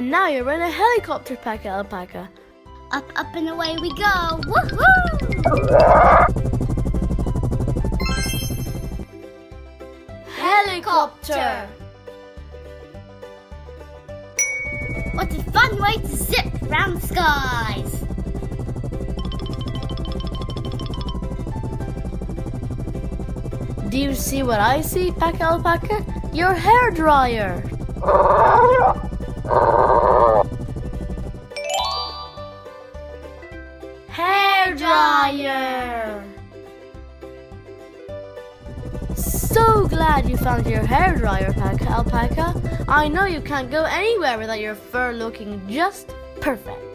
And now you're in a helicopter, Pacca Alpaca. Up, up and away we go. Woohoo! Helicopter! What a fun way to zip round the skies! Do you see what I see, Pacca Alpaca? Your hair dryer! Hair dryer! So glad you found your hair dryer, Pacca Alpaca. I know you can't go anywhere without your fur looking just perfect.